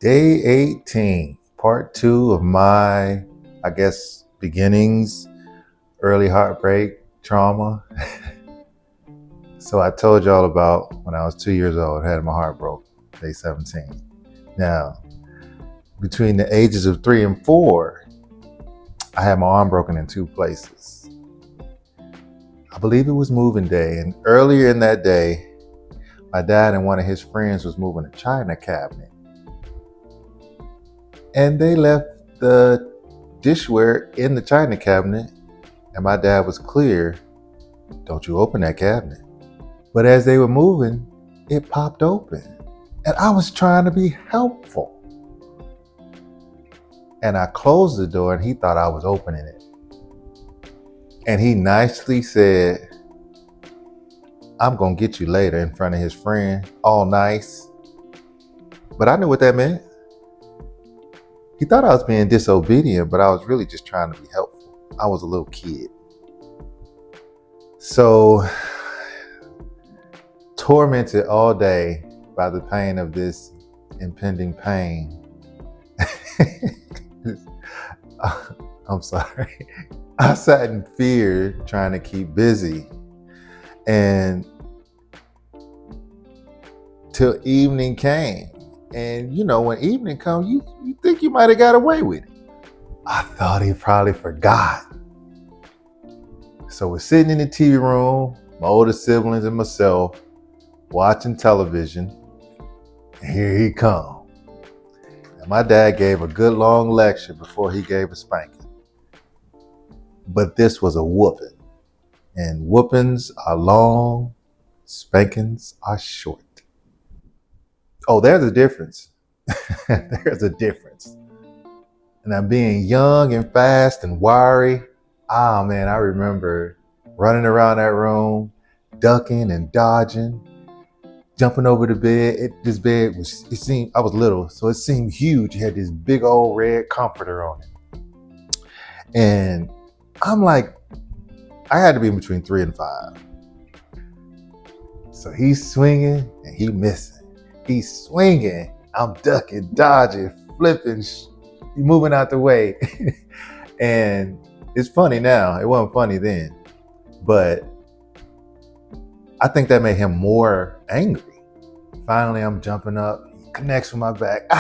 Day 18, part two of my, beginnings, early heartbreak, trauma. So I told y'all about when I was 2 years old, had my heart broke, day 17. Now, between the ages of 3 and 4, I had my arm broken in two places. I believe it was moving day, and earlier in that day, my dad and one of his friends was moving a china cabinet. And they left the dishware in the china cabinet, and my dad was clear, don't you open that cabinet. But as they were moving, it popped open. And I was trying to be helpful. And I closed the door and he thought I was opening it. And he nicely said, I'm gonna get you later, in front of his friend, all nice. But I knew what that meant. He thought I was being disobedient, but I was really just trying to be helpful. I was a little kid. So, tormented all day by the pain of this impending pain. I'm sorry. I sat in fear trying to keep busy. And till evening came. And you know, when evening comes, you think you might have got away with it. I thought he probably forgot. So we're sitting in the TV room, my older siblings and myself, watching television. And here he come. And my dad gave a good long lecture before he gave a spanking. But this was a whooping. And whoopings are long, spankings are short. Oh, there's a difference. There's a difference. And I'm being young and fast and wiry. I remember running around that room, ducking and dodging, jumping over the bed. I was little, so it seemed huge. It had this big old red comforter on it. And I'm like, I had to be between 3 and 5. So he's swinging and he missing. He's swinging, I'm ducking, dodging, flipping, moving out the way. And it's funny now. It wasn't funny then. But I think that made him more angry. Finally, I'm jumping up. He connects with my back.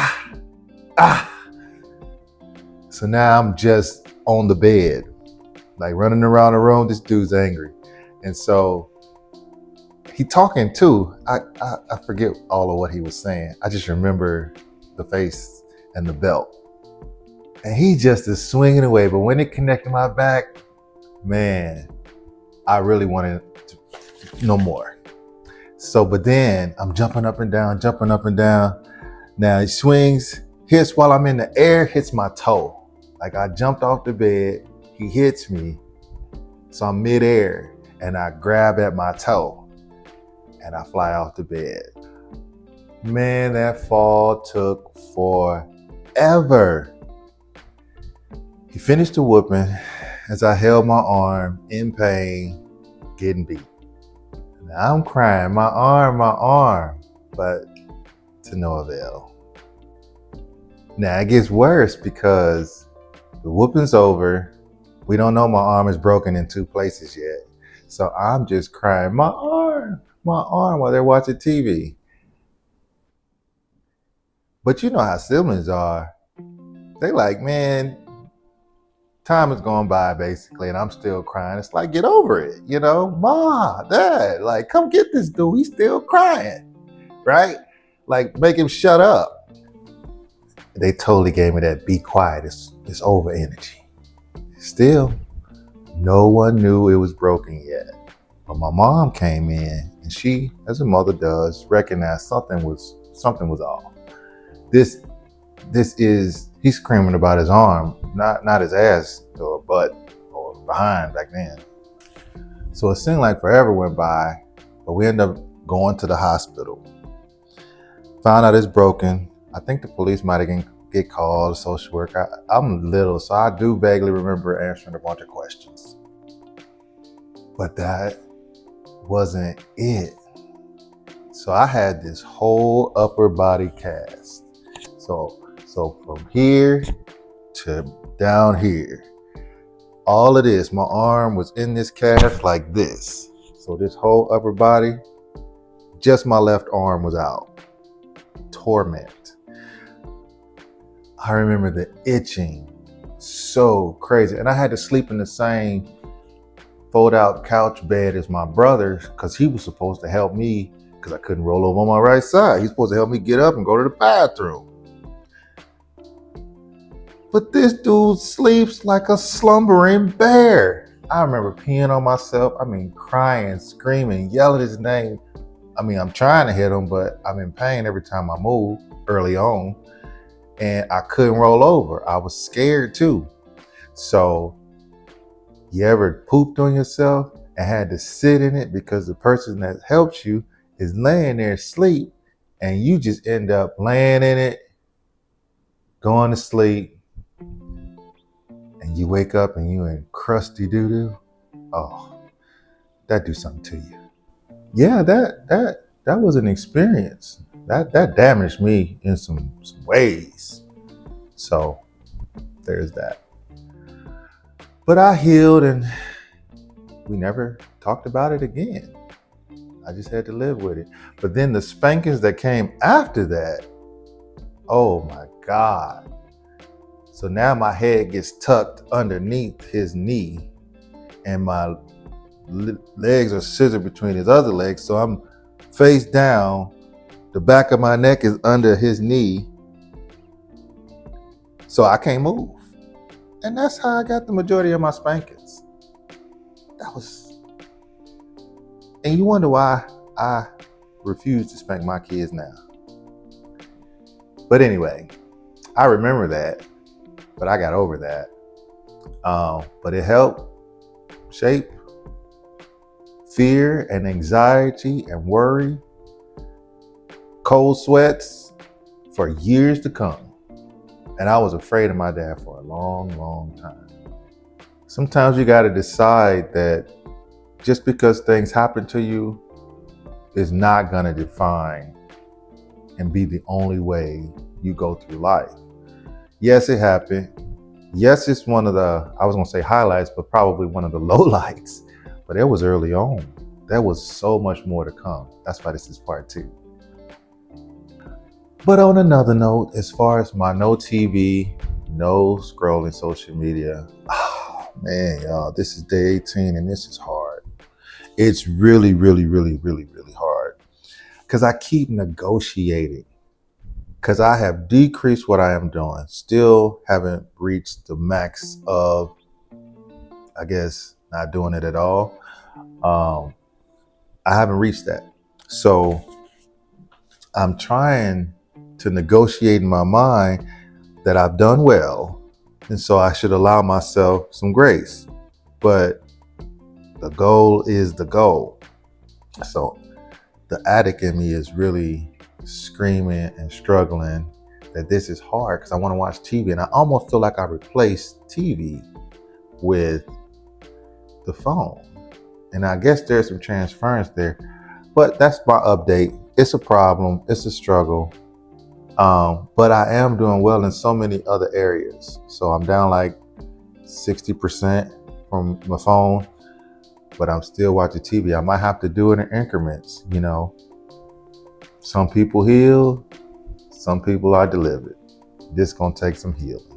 So now I'm just on the bed, like running around the room. This dude's angry. And so he talking too. I forget all of what he was saying. I just remember the face and the belt. And he just is swinging away. But when it connected my back, man, I really wanted to no more. So, but then I'm jumping up and down. Now he swings, hits while I'm in the air, hits my toe. Like I jumped off the bed, he hits me. So I'm midair and I grab at my toe. And I fly off the bed. Man, that fall took forever. He finished the whooping as I held my arm in pain, getting beat. Now I'm crying, my arm, but to no avail. Now it gets worse because the whooping's over. We don't know my arm is broken in two places yet. So I'm just crying, my arm, while they're watching TV. But you know how siblings are. They like, man, time has gone by basically, and I'm still crying. It's like, get over it, you know? Ma, Dad, like, come get this dude. He's still crying, right? Like, make him shut up. They totally gave me that be quiet, it's over energy. Still, no one knew it was broken yet. But my mom came in and she, as a mother does, recognized something was off. He's screaming about his arm, not his ass or butt or behind back then. So it seemed like forever went by, but we ended up going to the hospital. Found out it's broken. I think the police might have get called, social work. I'm little, so I do vaguely remember answering a bunch of questions. But that wasn't it. So I had this whole upper body cast. So from here to down here, all of this, my arm was in this cast like this. So this whole upper body, just my left arm was out. Torment. I remember the itching, so crazy. And I had to sleep in the same fold out couch bed as my brother because he was supposed to help me because I couldn't roll over on my right side. He's supposed to help me get up and go to the bathroom. But this dude sleeps like a slumbering bear. I remember peeing on myself. Crying, screaming, yelling his name. I'm trying to hit him, but I'm in pain every time I move early on. And I couldn't roll over. I was scared too. So, you ever pooped on yourself and had to sit in it because the person that helps you is laying there asleep and you just end up laying in it, going to sleep, and you wake up and you in crusty doo-doo? Oh, that do something to you. Yeah, that was an experience. That damaged me in some ways. So there's that. But I healed and we never talked about it again. I just had to live with it. But then the spankings that came after that, oh my God. So now my head gets tucked underneath his knee and my legs are scissored between his other legs. So I'm face down. The back of my neck is under his knee. So I can't move. And that's how I got the majority of my spankings. And you wonder why I refuse to spank my kids now. But anyway, I remember that, but I got over that. But it helped shape fear and anxiety and worry, cold sweats for years to come. And I was afraid of my dad for a long, long time. Sometimes you got to decide that just because things happen to you is not going to define and be the only way you go through life. Yes, it happened. Yes, it's one of the, I was going to say highlights, but probably one of the lowlights. But it was early on. There was so much more to come. That's why this is part 2. But on another note, as far as my no TV, no scrolling social media, oh man, y'all, this is day 18 and this is hard. It's really, really, really, really, really hard because I keep negotiating because I have decreased what I am doing. Still haven't reached the max of, I guess, not doing it at all. I haven't reached that. So I'm trying to negotiate in my mind that I've done well. And so I should allow myself some grace. But the goal is the goal. So the addict in me is really screaming and struggling that this is hard because I want to watch TV. And I almost feel like I replaced TV with the phone. And I guess there's some transference there. But that's my update. It's a problem. It's a struggle. But I am doing well in so many other areas. So I'm down like 60% from my phone, but I'm still watching TV. I might have to do it in increments, you know. Some people heal, some people are delivered. This gonna take some healing.